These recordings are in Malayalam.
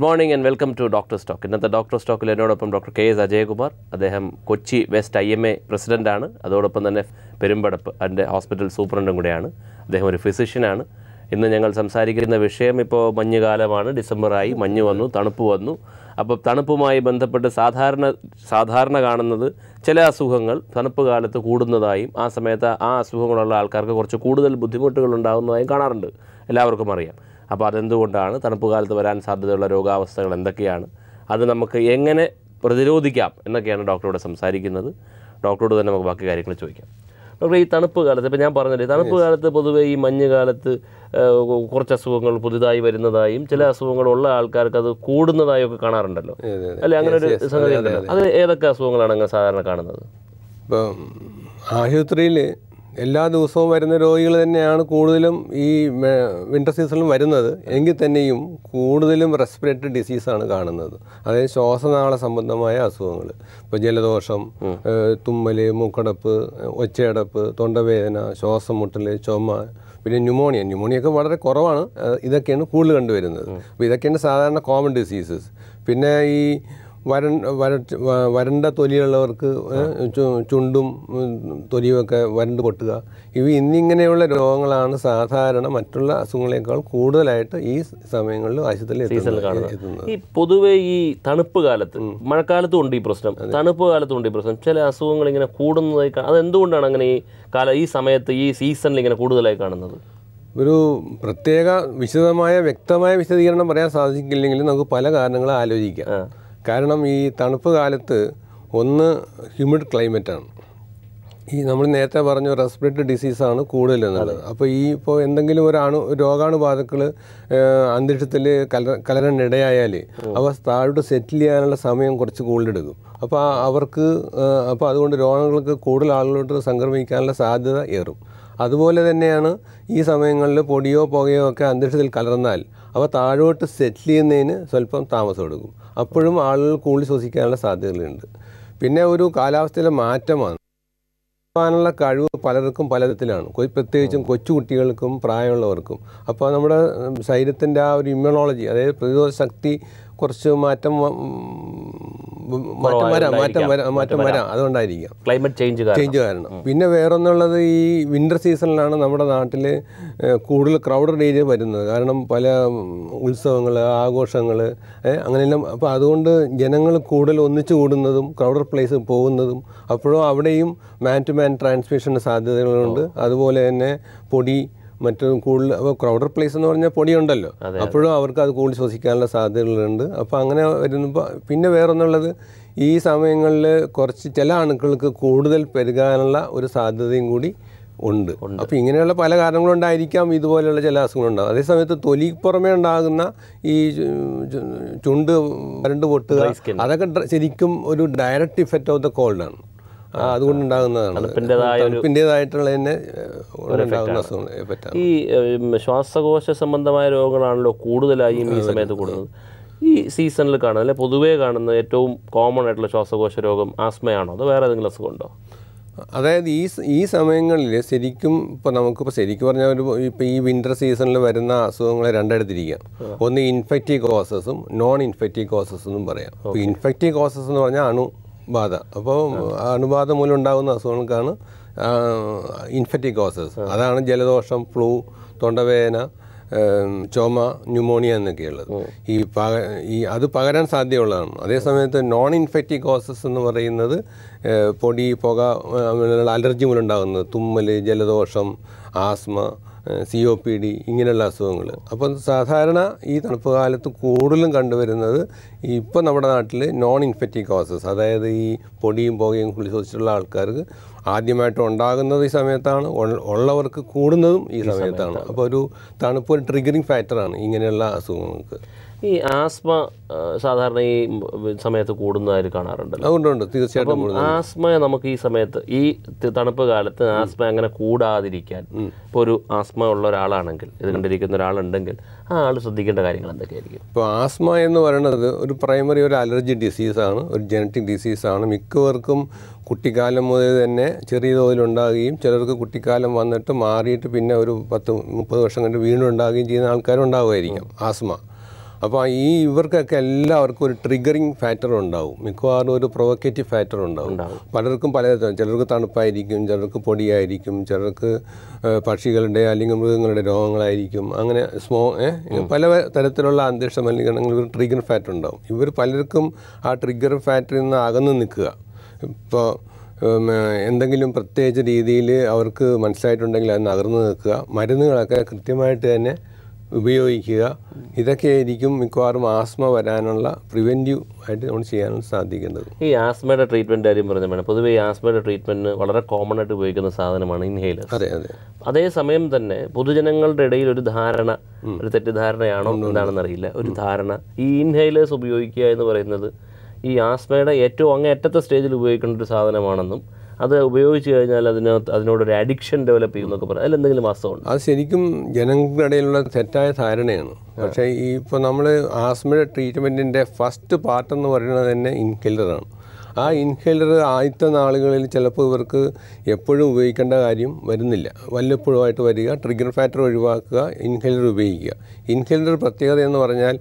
Good morning and welcome to Doctor's Talk. ഇന്നത്തെ ഡോക്ടർസ് ടോക്കിൽ എന്നോടൊപ്പം ഡോക്ടർ KS അജയകുമാർ. അദ്ദേഹം കൊച്ചി വെസ്റ്റ് IMA പ്രസിഡൻ്റാണ്. അതോടൊപ്പം തന്നെ പെരുമ്പടപ്പ് അതിൻ്റെ ഹോസ്പിറ്റൽ സൂപ്രണ്ടും കൂടെയാണ്. അദ്ദേഹം ഒരു ഫിസിഷ്യനാണ്. ഇന്ന് ഞങ്ങൾ സംസാരിക്കുന്ന വിഷയം ഇപ്പോൾ മഞ്ഞുകാലമാണ്. ഡിസംബറായി, മഞ്ഞ് വന്നു, തണുപ്പ് വന്നു. അപ്പോൾ തണുപ്പുമായി ബന്ധപ്പെട്ട് സാധാരണ കാണുന്നത് ചില അസുഖങ്ങൾ തണുപ്പ് കാലത്ത് കൂടുന്നതായും ആ സമയത്ത് ആ അസുഖങ്ങളുള്ള ആൾക്കാർക്ക് കുറച്ച് കൂടുതൽ ബുദ്ധിമുട്ടുകൾ ഉണ്ടാകുന്നതായും കാണാറുണ്ട്. എല്ലാവർക്കും അറിയാം. അപ്പോൾ അതെന്തുകൊണ്ടാണ്, തണുപ്പ് കാലത്ത് വരാൻ സാധ്യതയുള്ള രോഗാവസ്ഥകൾ എന്തൊക്കെയാണ്, അത് നമുക്ക് എങ്ങനെ പ്രതിരോധിക്കാം എന്നൊക്കെയാണ് ഡോക്ടറോട് സംസാരിക്കുന്നത്. ഡോക്ടറോട് തന്നെ നമുക്ക് ബാക്കി കാര്യങ്ങൾ ചോദിക്കാം. ഡോക്ടർ, ഈ തണുപ്പ് കാലത്ത് ഇപ്പോൾ ഞാൻ പറഞ്ഞില്ലേ, തണുപ്പ് കാലത്ത് പൊതുവേ ഈ മഞ്ഞ് കാലത്ത് കുറച്ച് അസുഖങ്ങൾ പുതുതായി വരുന്നതായും ചില അസുഖങ്ങളുള്ള ആൾക്കാർക്ക് അത് കൂടുന്നതായും ഒക്കെ കാണാറുണ്ടല്ലോ, അല്ലെ? അങ്ങനെ ഒരു സംഗതി ഉണ്ടല്ലോ. അത് ഏതൊക്കെ അസുഖങ്ങളാണ് അങ്ങനെ സാധാരണ കാണുന്നത്? ഇപ്പം ആശുപത്രിയിൽ എല്ലാ ദിവസവും വരുന്ന രോഗികൾ തന്നെയാണ് കൂടുതലും ഈ വിൻ്റർ സീസണിലും വരുന്നത്. എങ്കിൽ തന്നെയും കൂടുതലും റെസ്പിറേറ്ററി ഡിസീസാണ് കാണുന്നത്. അതായത് ശ്വാസനാള സംബന്ധമായ അസുഖങ്ങൾ. ഇപ്പോൾ ജലദോഷം, തുമ്മൽ, മൂക്കടപ്പ്, ഒച്ചയടപ്പ്, തൊണ്ടവേദന, ശ്വാസം മുട്ടൽ, ചുമ, പിന്നെ ന്യൂമോണിയൊക്കെ വളരെ കുറവാണ്. ഇതൊക്കെയാണ് കൂടുതൽ കണ്ടുവരുന്നത്. അപ്പോൾ ഇതൊക്കെയാണ് സാധാരണ കോമൺ ഡിസീസസ്. പിന്നെ ഈ വരണ്ട തൊലിയുള്ളവർക്ക് ചുണ്ടും തൊലിയുമൊക്കെ വരണ്ട് പൊട്ടുക, ഇന്നിങ്ങനെയുള്ള രോഗങ്ങളാണ് സാധാരണ മറ്റുള്ള അസുഖങ്ങളെക്കാൾ കൂടുതലായിട്ട് ഈ സമയങ്ങളിൽ ആശുപത്രിയിൽ എത്തുന്നത്. ഈ പൊതുവെ ഈ തണുപ്പ് കാലത്ത്, മഴക്കാലത്തും ഉണ്ട് ഈ പ്രശ്നം, തണുപ്പ് കാലത്തും ഉണ്ട് ഈ പ്രശ്നം. ചില അസുഖങ്ങൾ ഇങ്ങനെ കൂടുന്നതായി അതെന്തുകൊണ്ടാണ് അങ്ങനെ ഈ സമയത്ത് ഈ സീസണിൽ ഇങ്ങനെ കൂടുതലായി കാണുന്നത്? ഒരു പ്രത്യേക വ്യക്തമായ വിശദീകരണം പറയാൻ സാധിക്കില്ലെങ്കിലും നമുക്ക് പല കാരണങ്ങളും ആലോചിക്കാം. കാരണം ഈ തണുപ്പ് കാലത്ത് ഒന്ന് ഹ്യൂമിഡ് ക്ലൈമറ്റാണ്. ഈ നമ്മൾ നേരത്തെ പറഞ്ഞു റെസ്പിറേറ്ററി ഡിസീസാണ് കൂടുതലെന്നുള്ളത്. അപ്പോൾ ഇപ്പോൾ എന്തെങ്കിലും രോഗാണുബാധകൾ അന്തരീക്ഷത്തിൽ കലരാനിടയായാൽ അവ താഴോട്ട് സെറ്റിൽ ചെയ്യാനുള്ള സമയം കുറച്ച് കൂടുതലെടുക്കും. അപ്പോൾ അതുകൊണ്ട് രോഗങ്ങൾക്ക് കൂടുതൽ ആളുകളോട്ട് സംക്രമിക്കാനുള്ള സാധ്യത ഏറും. അതുപോലെ തന്നെയാണ് ഈ സമയങ്ങളിൽ പൊടിയോ പുകയോ ഒക്കെ അന്തരീക്ഷത്തിൽ കലർന്നാൽ അവ താഴോട്ട് സെറ്റിൽ ചെയ്യുന്നതിന് സ്വല്പം താമസം എടുക്കും. അപ്പോഴും ആളുകൾ കൂടുതൽ ശ്വസിക്കാനുള്ള സാധ്യതകളുണ്ട്. പിന്നെ ഒരു കാലാവസ്ഥയിലെ മാറ്റമാണ്. ാനുള്ള കഴിവ് പലർക്കും പലതരത്തിലാണ്, പ്രത്യേകിച്ചും കൊച്ചുകുട്ടികൾക്കും പ്രായമുള്ളവർക്കും. അപ്പോൾ നമ്മുടെ ശരീരത്തിൻ്റെ ആ ഒരു ഇമ്മ്യൂണോളജി, അതായത് പ്രതിരോധ ശക്തി കുറച്ച് മാറ്റം വരാം. അതുകൊണ്ടായിരിക്കാം ക്ലൈമറ്റ് ചേഞ്ച് കാരണം. പിന്നെ വേറൊന്നുള്ളത്, ഈ വിൻ്റർ സീസണിലാണ് നമ്മുടെ നാട്ടിൽ കൂടുതൽ ക്രൗഡഡ് ഏരിയ വരുന്നത്. കാരണം പല ഉത്സവങ്ങൾ, ആഘോഷങ്ങൾ, അങ്ങനെയെല്ലാം. അപ്പോൾ അതുകൊണ്ട് ജനങ്ങൾ കൂടുതൽ ഒന്നിച്ചു കൂടുന്നതും ക്രൗഡഡ് പ്ലേസ് പോകുന്നതും, അപ്പോഴും അവിടെയും മാൻ ടു മാൻ ട്രാൻസ്മിഷൻ സാധ്യതകളുണ്ട്. അതുപോലെ തന്നെ പൊടി മറ്റും കൂടുതൽ. അപ്പോൾ ക്രൗഡഡ് പ്ലേസ് എന്ന് പറഞ്ഞാൽ പൊടിയുണ്ടല്ലോ, അപ്പോഴും അവർക്ക് അത് കൂടുതൽ ശ്വസിക്കാനുള്ള സാധ്യതകളുണ്ട്. അപ്പോൾ അങ്ങനെ വരുമ്പോൾ പിന്നെ വേറൊന്നുള്ളത്, ഈ സമയങ്ങളിൽ കുറച്ച് ചില അണുക്കൾക്ക് കൂടുതൽ പെരുകാനുള്ള ഒരു സാധ്യതയും കൂടി ഉണ്ട്. അപ്പോൾ ഇങ്ങനെയുള്ള പല കാരണങ്ങളുണ്ടായിരിക്കാം ഇതുപോലെയുള്ള ചില അസുഖങ്ങളുണ്ടാകും. അതേസമയത്ത് തൊലിക്ക് പുറമേ ഉണ്ടാകുന്ന ഈ ചുണ്ട് വരണ്ട് പൊട്ടുക, അതൊക്കെ ശരിക്കും ഒരു ഡയറക്റ്റ് ഇഫക്റ്റ് ഓഫ് ദ കോൾഡാണ്. അതുകൊണ്ടുണ്ടാകുന്നതാണ്. തണുപ്പിൻ്റെതായിട്ടുള്ള തന്നെ ഉണ്ടാകുന്ന അസുഖങ്ങൾ. ഈ ശ്വാസകോശ സംബന്ധമായ രോഗങ്ങളാണല്ലോ കൂടുതലായും ഈ സമയത്ത് കൂടുന്നത്. ഈ സീസണിൽ കാണുന്നത്, അല്ലെ പൊതുവേ കാണുന്ന ഏറ്റവും കോമൺ ആയിട്ടുള്ള ശ്വാസകോശ രോഗം ആസ്മയാണോ, അതോ വേറെ ഏതെങ്കിലും അസുഖമുണ്ടോ? അതായത് ഈ സമയങ്ങളിൽ ശരിക്കും ശരിക്കും പറഞ്ഞാൽ ഇപ്പോൾ ഈ വിൻ്റർ സീസണിൽ വരുന്ന അസുഖങ്ങളെ രണ്ടെടുത്തിരിക്കാം. ഒന്ന് ഇൻഫെക്റ്റീവ് കോസസും നോൺ ഇൻഫെക്റ്റീവ് കോസസ് എന്നും പറയാം. ഇപ്പോൾ ഇൻഫെക്റ്റീവ് കോസസ് എന്ന് പറഞ്ഞാൽ അണുബാധ. അപ്പോൾ അണുബാധ മൂലം ഉണ്ടാകുന്ന അസുഖങ്ങൾക്കാണ് ഇൻഫെക്റ്റീവ് കോസസ്. അതാണ് ജലദോഷം, ഫ്ലൂ, തൊണ്ടവേദന, ചുമ, ന്യൂമോണിയ എന്നൊക്കെയുള്ളത്. അത് പകരാൻ സാധ്യതയുള്ളതാണ്. അതേസമയത്ത് നോൺ ഇൻഫെക്റ്റീവ് കോസസ് എന്ന് പറയുന്നത് പൊടി, പുക, അലർജി മൂലം ഉണ്ടാകുന്നത്, തുമ്മൽ, ജലദോഷം, ആസ്മ, COPD ഇങ്ങനെയുള്ള അസുഖങ്ങൾ. അപ്പം സാധാരണ ഈ തണുപ്പ് കാലത്ത് കൂടുതലും കണ്ടുവരുന്നത് ഇപ്പോൾ നമ്മുടെ നാട്ടിൽ നോൺ ഇൻഫെക്റ്റീവ് കോസസ്, അതായത് ഈ പൊടിയും പുകയും ശ്വസിച്ചിട്ടുള്ള ആൾക്കാർക്ക് ആദ്യമായിട്ട് ഉണ്ടാകുന്നത് ഈ സമയത്താണ്, ഉള്ളവർക്ക് കൂടുന്നതും ഈ സമയത്താണ്. അപ്പോൾ ഒരു തണുപ്പ് ഒരു ട്രിഗറിങ് ഫാക്ടറാണ് ഇങ്ങനെയുള്ള അസുഖങ്ങൾക്ക്. ഈ ആസ്മ സാധാരണ ഈ സമയത്ത് കൂടുന്നതായിട്ട് കാണാറുണ്ടല്ലോ. അതുകൊണ്ടുണ്ട്, തീർച്ചയായിട്ടും. ആസ്മ നമുക്ക് ഈ സമയത്ത് ഈ തണുപ്പ് കാലത്ത് ആസ്മ അങ്ങനെ കൂടാതിരിക്കാൻ, ഇപ്പോൾ ഒരു ആസ്മ ഉള്ള ഒരാളാണെങ്കിൽ, ഇത് കണ്ടിരിക്കുന്ന ഒരാളുണ്ടെങ്കിൽ ആ ആൾ ശ്രദ്ധിക്കേണ്ട കാര്യങ്ങൾ എന്തൊക്കെയായിരിക്കും? ഇപ്പോൾ ആസ്മ എന്ന് പറയുന്നത് ഒരു പ്രൈമറി ഒരു അലർജി ഡിസീസാണ്, ഒരു ജനറ്റിക് ഡിസീസാണ്. മിക്കവർക്കും കുട്ടിക്കാലം മുതൽ തന്നെ ചെറിയ തോതിലുണ്ടാകുകയും ചിലർക്ക് കുട്ടിക്കാലം വന്നിട്ട് മാറിയിട്ട് പിന്നെ ഒരു 10-30 വർഷം കഴിഞ്ഞ് വീണ്ടും ഉണ്ടാകുകയും ചെയ്യുന്ന ആൾക്കാരും ഉണ്ടാകുമായിരിക്കും ആസ്മ. അപ്പോൾ ഇവർക്കൊക്കെ എല്ലാവർക്കും ഒരു ട്രിഗറിങ് ഫാക്ടർ ഉണ്ടാവും, മിക്കവാറും ഒരു പ്രൊവക്കേറ്റീവ് ഫാക്ടർ ഉണ്ടാവും. പലർക്കും പലതരം, ചിലർക്ക് തണുപ്പായിരിക്കും, ചിലർക്ക് പൊടിയായിരിക്കും, ചിലർക്ക് പക്ഷികളുടെ അല്ലെങ്കിൽ മൃഗങ്ങളുടെ രോഗങ്ങളായിരിക്കും. അങ്ങനെ പല തരത്തിലുള്ള അന്തരീക്ഷ മലിനീകരണങ്ങൾ ഒരു ട്രിഗർ ഫാക്ടർ ഉണ്ടാവും. ഇവർ പലർക്കും ആ ട്രിഗർ ഫാക്ടറിൽ നിന്ന് അകന്ന് നിൽക്കുക. ഇപ്പോൾ എന്തെങ്കിലും പ്രത്യേകിച്ച് രീതിയിൽ അവർക്ക് മനസ്സിലായിട്ടുണ്ടെങ്കിൽ അത് നകർന്നു നിൽക്കുക, മരുന്നുകളൊക്കെ കൃത്യമായിട്ട് തന്നെ ഉപയോഗിക്കുക. ഇതൊക്കെയായിരിക്കും മിക്കവാറും ആസ്മ വരാനുള്ള പ്രിവെൻറ്റീവ് ആയിട്ട് നമ്മൾ ചെയ്യാനുള്ള സാധിക്കുന്നത്. ഈ ആസ്മയുടെ ട്രീറ്റ്മെൻറ്റ് കാര്യം പറഞ്ഞാൽ പൊതുവേ ഈ ആസ്മയുടെ ട്രീറ്റ്മെൻറ്റിന് വളരെ കോമൺ ആയിട്ട് ഉപയോഗിക്കുന്ന സാധനമാണ് ഇൻഹേലർ. അതെ അതെ. അതേസമയം തന്നെ പൊതുജനങ്ങളുടെ ഇടയിൽ ഒരു ധാരണ, ഒരു തെറ്റിദ്ധാരണയാണോ എന്താണെന്ന് അറിയില്ല, ഒരു ധാരണ ഈ ഇൻഹേലേഴ്സ് ഉപയോഗിക്കുക എന്ന് പറയുന്നത് ഈ ആസ്മയുടെ ഏറ്റവും അങ്ങേയറ്റത്തെ സ്റ്റേജിൽ ഉപയോഗിക്കേണ്ട ഒരു സാധനമാണെന്നും അത് ഉപയോഗിച്ച് കഴിഞ്ഞാൽ അതിനോടൊരു അഡിക്ഷൻ ഡെവലപ്പ് ചെയ്യുന്നൊക്കെ പറയാം. അതിലെന്തെങ്കിലും വാസ്തവമുണ്ട്? അത് ശരിക്കും ജനങ്ങളുടെ ഇടയിലുള്ള തെറ്റായ ധാരണയാണ്. പക്ഷേ ഇപ്പോൾ നമ്മൾ ആസ്മയുടെ ട്രീറ്റ്മെൻറ്റിൻ്റെ ഫസ്റ്റ് പാർട്ടെന്ന് പറയുന്നത് തന്നെ ഇൻഹേലറാണ്. ആ ഇൻഹേലർ ആദ്യത്തെ നാളുകളിൽ ചിലപ്പോൾ ഇവർക്ക് എപ്പോഴും ഉപയോഗിക്കേണ്ട കാര്യം വരുന്നില്ല, വല്ലപ്പോഴുമായിട്ട് വരിക, ട്രിഗർ ഫാക്ടർ ഒഴിവാക്കുക, ഇൻഹേലർ ഉപയോഗിക്കുക. ഇൻഹേലർ പ്രത്യേകത എന്ന് പറഞ്ഞാൽ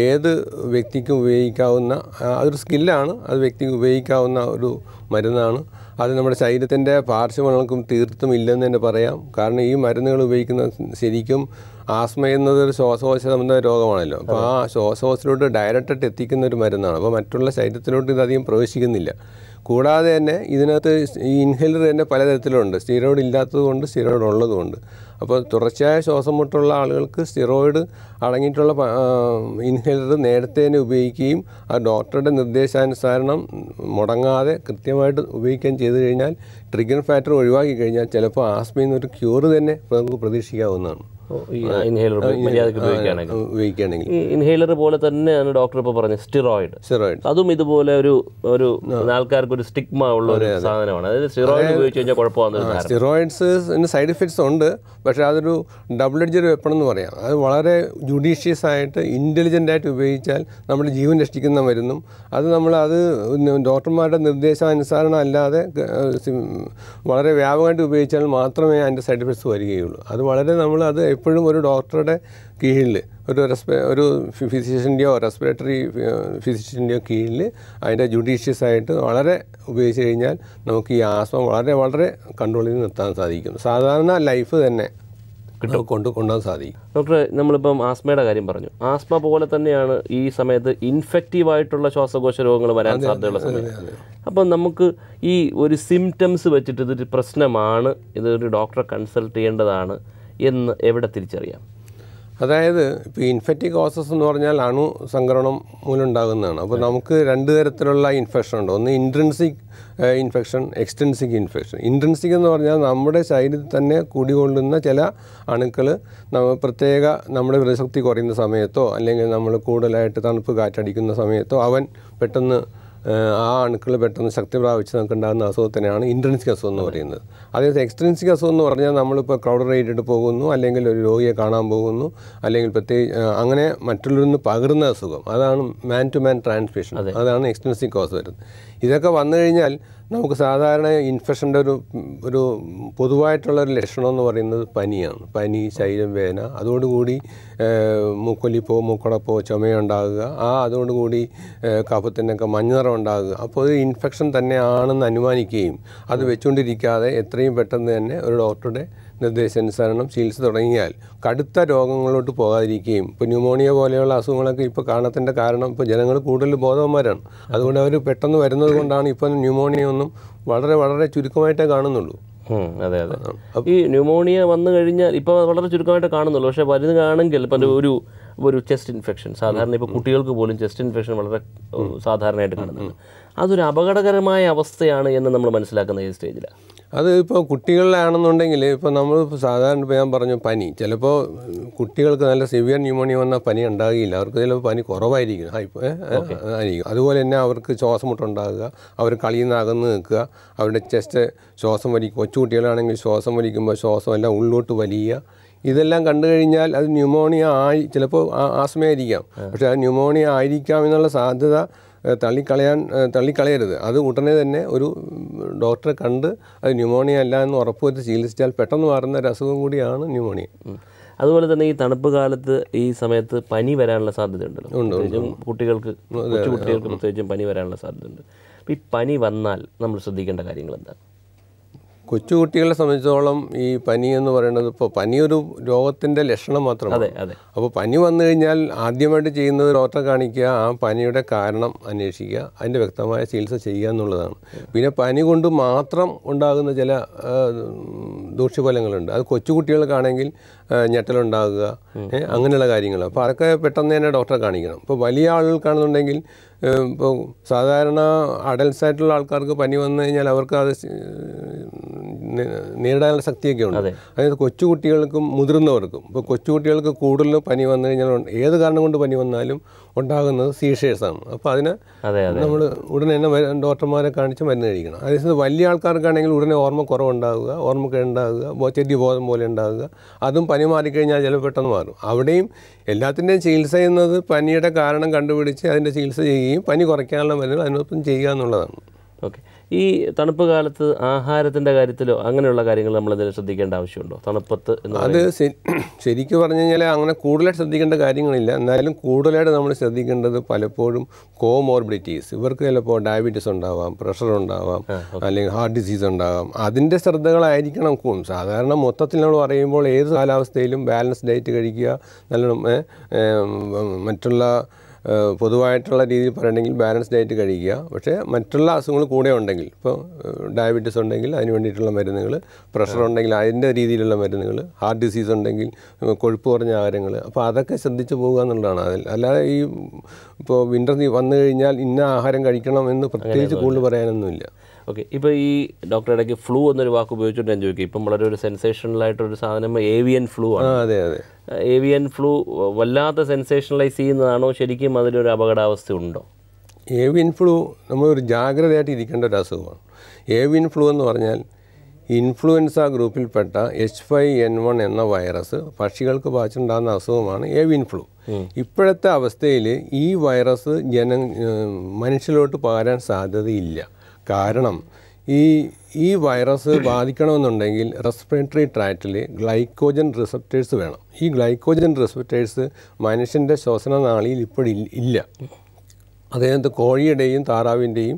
ഏത് വ്യക്തിക്കും ഉപയോഗിക്കാവുന്ന അതൊരു സ്കില്ലാണ്, അത് വ്യക്തിക്ക് ഉപയോഗിക്കാവുന്ന ഒരു മരുന്നാണ്. അത് നമ്മുടെ ശരീരത്തിൻ്റെ പാർശ്വഫലങ്ങൾക്കും തീർത്തും ഇല്ലെന്ന് തന്നെ പറയാം. കാരണം ഈ മരുന്നുകൾ ഉപയോഗിക്കുന്ന ശരിക്കും ആസ്മ എന്നത് ഒരു ശ്വാസകോശ സംബന്ധ രോഗമാണല്ലോ. അപ്പോൾ ആ ശ്വാസകോശത്തിലോട്ട് ഡയറക്റ്റായിട്ട് എത്തിക്കുന്ന ഒരു മരുന്നാണ്. അപ്പോൾ മറ്റുള്ള ശരീരത്തിലോട്ട് ഇതധികം പ്രവേശിക്കുന്നില്ല. കൂടാതെ തന്നെ ഇതിനകത്ത് ഈ ഇൻഹേലർ തന്നെ പലതരത്തിലുണ്ട്. സ്റ്റിറോയിഡ് ഇല്ലാത്തതുകൊണ്ട്, സ്റ്റിറോയിഡ് ഉള്ളതുകൊണ്ട്. അപ്പോൾ തുടർച്ചയായ ശ്വാസം മുട്ടുള്ള ആളുകൾക്ക് സ്റ്റിറോയിഡ് അടങ്ങിയിട്ടുള്ള ഇൻഹേലർ നേരത്തെ തന്നെ ഉപയോഗിക്കുകയും ആ ഡോക്ടറുടെ നിർദ്ദേശാനുസരണം മുടങ്ങാതെ കൃത്യമായിട്ട് ഉപയോഗിക്കുകയും ചെയ്തു കഴിഞ്ഞാൽ, ട്രിഗർ ഫാക്ടർ ഒഴിവാക്കി കഴിഞ്ഞാൽ ചിലപ്പോൾ ആസ്മയിൽ നിന്നൊരു ക്യൂർ തന്നെ നമുക്ക് പ്രതീക്ഷിക്കാവുന്നതാണ്. ഇൻഹേലർ മര്യാദയ്ക്ക് ഉപയോഗിക്കുകയാണെങ്കിൽ. ഈ ഇൻഹേലർ പോലെ തന്നെയാണ് ഡോക്ടർ ഇപ്പോൾ പറഞ്ഞത് സ്റ്റിറോയിഡ്. അതും ഇതുപോലെ ഒരു ആൾക്കാർക്ക് ഒരു സ്റ്റിഗ്മ ഉള്ള ഒരു സാധനമാണ്. അതായത് സ്റ്റിറോയിഡ് ഉപയോഗിച്ച് കഴിഞ്ഞാൽ കുഴപ്പമാണ്. സ്റ്റിറോയിഡ്സിന് സൈഡ് എഫക്ട്സ് ഉണ്ട്, പക്ഷേ അതൊരു ഡബിൾ എഡ്ജഡ് വെപ്പൺ എന്ന് പറയാം. അത് വളരെ ജുഡീഷ്യസ് ആയിട്ട് ഇൻ്റലിജൻ്റ് ആയിട്ട് ഉപയോഗിച്ചാൽ നമ്മുടെ ജീവൻ രക്ഷിക്കുന്ന മരുന്നും അത് ഡോക്ടർമാരുടെ നിർദ്ദേശാനുസരണം അല്ലാതെ വളരെ വ്യാപകമായിട്ട് ഉപയോഗിച്ചാൽ മാത്രമേ അതിൻ്റെ സൈഡ് എഫക്ട്സ് വരികയുള്ളൂ. അത് വളരെ അത് എപ്പോഴും ഒരു ഡോക്ടറുടെ കീഴിൽ ഒരു ഫിസിഷ്യൻ്റെയോ റെസ്പിറേറ്ററി ഫിസിഷ്യൻ്റെയോ കീഴിൽ അതിൻ്റെ ജുഡീഷ്യസ് ആയിട്ട് വളരെ ഉപയോഗിച്ച് കഴിഞ്ഞാൽ നമുക്ക് ഈ ആസ്മ വളരെ വളരെ കൺട്രോൾ ചെയ്ത് നിർത്താൻ സാധിക്കും. സാധാരണ ലൈഫ് തന്നെ കൊണ്ടുപോകാൻ സാധിക്കും. ഡോക്ടറെ, നമ്മളിപ്പം ആസ്മയുടെ കാര്യം പറഞ്ഞു. ആസ്മ പോലെ തന്നെയാണ് ഈ സമയത്ത് ഇൻഫെക്റ്റീവായിട്ടുള്ള ശ്വാസകോശ രോഗങ്ങൾ വരാൻ സാധ്യതയുള്ള സമയം. അപ്പം നമുക്ക് ഈ ഒരു സിംറ്റംസ് വെച്ചിട്ട് ഇതൊരു പ്രശ്നമാണ്, ഇതൊരു ഡോക്ടറെ കൺസൾട്ട് ചെയ്യേണ്ടതാണ് എന്ന് എവിടെ തിരിച്ചറിയാം? അതായത് ഇപ്പോൾ ഇൻഫെക്റ്റീവ് കോസസ് എന്ന് പറഞ്ഞാൽ അണുസംക്രമണം മൂലം ഉണ്ടാകുന്നതാണ്. അപ്പോൾ നമുക്ക് രണ്ട് തരത്തിലുള്ള ഇൻഫെക്ഷൻ ഉണ്ട്. ഒന്ന് intrinsic infection, extrinsic infection. Intrinsic എന്ന് പറഞ്ഞാൽ നമ്മുടെ ശരീരത്തിൽ തന്നെ കുടികൊള്ളുന്ന ചില അണുക്കൾ നമ്മുടെ പ്രതിശക്തി കുറയുന്ന സമയത്തോ അല്ലെങ്കിൽ നമ്മൾ കൂടുതലായിട്ട് തണുപ്പ് കാറ്റടിക്കുന്ന സമയത്തോ അവൻ പെട്ടെന്ന് ആ അണുക്കൾ പെട്ടെന്ന് ശക്തി പ്രാപിച്ച് നമുക്ക് ഉണ്ടാകുന്ന അസുഖത്തിനാണ് ഇൻട്രിൻസിക് അസുഖം എന്ന് പറയുന്നത്. അതേസമയം എക്സ്ട്രിൻസിക് അസുഖം എന്ന് പറഞ്ഞാൽ നമ്മളിപ്പോൾ ക്രൗഡ് റേറ്റിട്ട് പോകുന്നു, അല്ലെങ്കിൽ ഒരു രോഗിയെ കാണാൻ പോകുന്നു, അല്ലെങ്കിൽ അങ്ങനെ മറ്റുള്ളവരിൽ നിന്ന് പകരുന്ന അസുഖം, അതാണ് മാൻ ടു മാൻ ട്രാൻസ്മിഷൻ. അതാണ് എക്സ്ട്രിൻസിക് കോസ് വരുന്നത്. ഇതൊക്കെ വന്നു കഴിഞ്ഞാൽ നമുക്ക് സാധാരണ ഇൻഫെക്ഷൻ്റെ ഒരു പൊതുവായിട്ടുള്ളൊരു ലക്ഷണം എന്ന് പറയുന്നത് പനിയാണ്. പനി, ശരീരം വേദന, അതോടുകൂടി മൂക്കൊലിപ്പോ മൂക്കടപ്പോ ചുമയുണ്ടാകുക, അതോടുകൂടി കഫത്തിനൊക്കെ മഞ്ഞനിറം ഉണ്ടാകുക. അപ്പോൾ ഒരു ഇൻഫെക്ഷൻ തന്നെയാണെന്ന് അനുമാനിക്കുകയും അത് വെച്ചുകൊണ്ടിരിക്കാതെ എത്രയും പെട്ടെന്ന് തന്നെ ഒരു ഡോക്ടറുടെ നിർദ്ദേശാനുസരണം ചികിത്സ തുടങ്ങിയാൽ കടുത്ത രോഗങ്ങളിലോട്ട് പോകാതിരിക്കുകയും, ഇപ്പോൾ ന്യൂമോണിയ പോലെയുള്ള അസുഖങ്ങളൊക്കെ ഇപ്പോൾ കാണത്തിൻ്റെ കാരണം ഇപ്പോൾ ജനങ്ങൾ കൂടുതൽ ബോധവാന്മാരാണ്. അതുകൊണ്ട് അവർ പെട്ടെന്ന് വരുന്നത് കൊണ്ടാണ് ഇപ്പം ന്യൂമോണിയ ഒന്നും വളരെ വളരെ ചുരുക്കമായിട്ടേ കാണുന്നുള്ളൂ. അതെ അതെ. ഈ ന്യൂമോണിയ വന്നു കഴിഞ്ഞാൽ ഇപ്പോൾ വളരെ ചുരുക്കമായിട്ട് കാണുന്നുള്ളൂ. പക്ഷേ വരുന്നതാണെങ്കിൽ ഇപ്പം ഒരു ചെസ്റ്റ് ഇൻഫെക്ഷൻ, സാധാരണ ഇപ്പോൾ കുട്ടികൾക്ക് പോലും ചെസ്റ്റ് ഇൻഫെക്ഷൻ വളരെ സാധാരണയായിട്ട് കാണുന്നുണ്ട്. അതൊരു അപകടകരമായ അവസ്ഥയാണ് എന്ന് നമ്മൾ മനസ്സിലാക്കുന്ന ഈ സ്റ്റേജിലാണ്. അത് ഇപ്പോൾ കുട്ടികളിലാണെന്നുണ്ടെങ്കിൽ ഇപ്പോൾ നമ്മൾ സാധാരണ ഇപ്പോൾ ഞാൻ പറഞ്ഞു പനി, ചിലപ്പോൾ കുട്ടികൾക്ക് നല്ല സിവിയർ ന്യൂമോണിയ വന്നാൽ പനി ഉണ്ടാകില്ല, അവർക്ക് ചിലപ്പോൾ പനി കുറവായിരിക്കും, ആയിരിക്കും. അതുപോലെ തന്നെ അവർക്ക് ശ്വാസമുട്ടുണ്ടാകുക, അവർ കളിയിൽ നിന്ന് അകന്ന് നിൽക്കുക, അവരുടെ ചെസ്റ്റ് ശ്വാസം വലിക്കുക. കൊച്ചുകുട്ടികളാണെങ്കിൽ ശ്വാസം വലിക്കുമ്പോൾ ശ്വാസം എല്ലാം ഉള്ളോട്ട് വലിയുക. ഇതെല്ലാം കണ്ടു കഴിഞ്ഞാൽ അത് ന്യൂമോണിയ ചിലപ്പോൾ ആസ്മയായിരിക്കാം. പക്ഷേ അത് ന്യൂമോണിയ ആയിരിക്കാം എന്നുള്ള സാധ്യത തള്ളിക്കളയരുത്. അത് ഉടനെ തന്നെ ഒരു ഡോക്ടറെ കണ്ട് അത് ന്യൂമോണിയ അല്ല എന്ന് ഉറപ്പുവരുത്തി ചികിത്സിച്ചാൽ പെട്ടെന്ന് മാറുന്ന ഒരു അസുഖം കൂടിയാണ് ന്യൂമോണിയ. അതുപോലെ തന്നെ ഈ തണുപ്പ് കാലത്ത് ഈ സമയത്ത് പനി വരാനുള്ള സാധ്യതയുണ്ടല്ലോ, പ്രത്യേകിച്ചും കുട്ടികൾക്ക്, കൊച്ചു കുട്ടികൾക്ക് പ്രത്യേകിച്ചും പനി വരാനുള്ള സാധ്യതയുണ്ട്. അപ്പോൾ ഈ പനി വന്നാൽ നമ്മൾ ശ്രദ്ധിക്കേണ്ട കാര്യങ്ങൾ എന്താണ്? കൊച്ചുകുട്ടികളെ സംബന്ധിച്ചോളം ഈ പനി എന്ന് പറയുന്നത്, ഇപ്പോൾ പനി ഒരു രോഗത്തിൻ്റെ ലക്ഷണം മാത്രമാണ്. അപ്പോൾ പനി വന്നു കഴിഞ്ഞാൽ ആദ്യമായിട്ട് ചെയ്യുന്നത് ഡോക്ടറെ കാണിക്കുക, ആ പനിയുടെ കാരണം അന്വേഷിക്കുക, അതിൻ്റെ വ്യക്തമായ ചികിത്സ ചെയ്യുക എന്നുള്ളതാണ്. പിന്നെ പനി കൊണ്ട് മാത്രം ഉണ്ടാകുന്ന ചില ദൂഷ്യഫലങ്ങളുണ്ട്. അത് കൊച്ചുകുട്ടികൾക്കാണെങ്കിൽ ഞെട്ടലുണ്ടാകുക, അങ്ങനെയുള്ള കാര്യങ്ങൾ. അപ്പോൾ അതൊക്കെ പെട്ടെന്ന് തന്നെ ഡോക്ടറെ കാണിക്കണം. ഇപ്പോൾ വലിയ ആളുകൾക്കാണെന്നുണ്ടെങ്കിൽ, ഇപ്പോൾ സാധാരണ അഡൽട്ട്സ് ആയിട്ടുള്ള ആൾക്കാർക്ക് പനി വന്നു കഴിഞ്ഞാൽ അവർക്ക് അത് നേരിടാനുള്ള ശക്തിയൊക്കെ ഉണ്ട്. അതായത് കൊച്ചുകുട്ടികൾക്കും മുതിർന്നവർക്കും. ഇപ്പോൾ കൊച്ചുകുട്ടികൾക്ക് കൂടുതലും പനി വന്നു കഴിഞ്ഞാൽ ഏത് കാരണം കൊണ്ട് പനി വന്നാലും ഉണ്ടാകുന്നത് സീഷേഴ്സാണ്. അപ്പോൾ അതിന് നമ്മൾ ഉടനെ തന്നെ ഡോക്ടർമാരെ കാണിച്ച് മരുന്ന് കഴിക്കണം. അതേസമയം വലിയ ആൾക്കാർക്കാണെങ്കിൽ ഉടനെ ഓർമ്മക്കുറവുണ്ടാകുക, ഓർമ്മക്കേടുണ്ടാകുക, ചെറിയ ബോധം പോലെ ഉണ്ടാകുക, അതും പനി മാറിക്കഴിഞ്ഞാൽ ചിലപ്പോൾ പെട്ടെന്ന് മാറും. അവിടെയും എല്ലാത്തിൻ്റെയും ചികിത്സ ചെയ്യുന്നത് പനിയുടെ കാരണം കണ്ടുപിടിച്ച് അതിൻ്റെ ചികിത്സ ചെയ്യുകയും പനി കുറയ്ക്കാനുള്ള മരുന്നുകൾ അതിനൊപ്പം ചെയ്യുക എന്നുള്ളതാണ്. ഓക്കെ. ഈ തണുപ്പ് കാലത്ത് ആഹാരത്തിൻ്റെ കാര്യത്തിലോ അങ്ങനെയുള്ള കാര്യങ്ങൾ നമ്മൾ എന്തെങ്കിലും ശ്രദ്ധിക്കേണ്ട ആവശ്യമുണ്ടോ? തണുപ്പത്ത് അത് ശരിക്കും പറഞ്ഞു കഴിഞ്ഞാൽ അങ്ങനെ കൂടുതലായിട്ട് ശ്രദ്ധിക്കേണ്ട കാര്യങ്ങളില്ല. എന്നാലും കൂടുതലായിട്ട് നമ്മൾ ശ്രദ്ധിക്കേണ്ടത് പലപ്പോഴും കോമോർബിഡിറ്റീസ്. ഇവർക്ക് ചിലപ്പോൾ ഡയബറ്റീസ് ഉണ്ടാവാം, പ്രഷർ ഉണ്ടാവാം, അല്ലെങ്കിൽ ഹാർട്ട് ഡിസീസ് ഉണ്ടാവാം. അതിൻ്റെ ശ്രദ്ധകളായിരിക്കണം. സാധാരണ മൊത്തത്തിൽ നമ്മൾ പറയുമ്പോൾ ഏത് കാലാവസ്ഥയിലും ബാലൻസ് ഡയറ്റ് കഴിക്കുക, നല്ലോണം മറ്റുള്ള പൊതുവായിട്ടുള്ള രീതിയിൽ പറയണമെങ്കിൽ ബാലൻസ് ഡയറ്റ് കഴിക്കുക. പക്ഷേ മറ്റുള്ള അസുഖങ്ങൾ കൂടെ ഉണ്ടെങ്കിൽ, ഇപ്പോൾ ഡയബറ്റീസ് ഉണ്ടെങ്കിൽ അതിന് വേണ്ടിയിട്ടുള്ള മരുന്നുകൾ, പ്രഷർ ഉണ്ടെങ്കിൽ അതിൻ്റെ രീതിയിലുള്ള മരുന്നുകൾ, ഹാർട്ട് ഡിസീസ് ഉണ്ടെങ്കിൽ കൊഴുപ്പ് കുറഞ്ഞ ആഹാരങ്ങൾ, അപ്പോൾ അതൊക്കെ ശ്രദ്ധിച്ച് പോകുക എന്നുള്ളതാണ്. അല്ലാതെ ഈ ഇപ്പോൾ വിൻ്റർ വന്നു കഴിഞ്ഞാൽ ഇന്ന ആഹാരം കഴിക്കണം എന്ന് പ്രത്യേകിച്ച് കൂടുതൽ പറയാനൊന്നുമില്ല. ഓക്കെ. ഇപ്പോൾ ഈ ഡോക്ടർ ഇടയ്ക്ക് ഫ്ലൂ എന്നൊരു വാക്ക് ഉപയോഗിച്ചിട്ട് ഞാൻ ചോദിക്കും, ഇപ്പം വളരെ ഒരു സെൻസേഷണലായിട്ടൊരു സാധനം ഏവിയൻ ഫ്ലൂ ആണ്. അതെ. ഏവിയൻ ഫ്ലൂ വല്ലാതെ സെൻസേഷണലൈസ് ചെയ്യുന്നതാണോ, ശരിക്കും അതിലൊരു അപകടാവസ്ഥ ഉണ്ടോ? ഏവിയൻ ഫ്ലൂ നമ്മളൊരു ജാഗ്രതയായിട്ട് ഇരിക്കേണ്ട ഒരു അസുഖമാണ്. ഏവിയൻ ഫ്ലൂ എന്ന് പറഞ്ഞാൽ ഇൻഫ്ലുവൻസ ഗ്രൂപ്പിൽപ്പെട്ട H5N1 എന്ന വൈറസ് പക്ഷികൾക്ക് ബാധിച്ചുണ്ടാകുന്ന അസുഖമാണ് ഏവിയൻ ഫ്ലൂ. ഇപ്പോഴത്തെ അവസ്ഥയിൽ ഈ വൈറസ് മനുഷ്യരിലോട്ട് പകരാൻ സാധ്യതയില്ല. കാരണം ഈ വൈറസ് ബാധിക്കണമെന്നുണ്ടെങ്കിൽ റെസ്പിറേറ്ററി ട്രാക്റ്റിൽ ഗ്ലൈക്കോജൻ റിസപ്റ്റേഴ്സ് വേണം. ഈ ഗ്ലൈക്കോജൻ റിസപ്റ്റേഴ്സ് മനുഷ്യൻ്റെ ശ്വസനനാളിയിൽ ഇല്ല. അദ്ദേഹത്തെ കോഴിയുടെയും താറാവിൻ്റെയും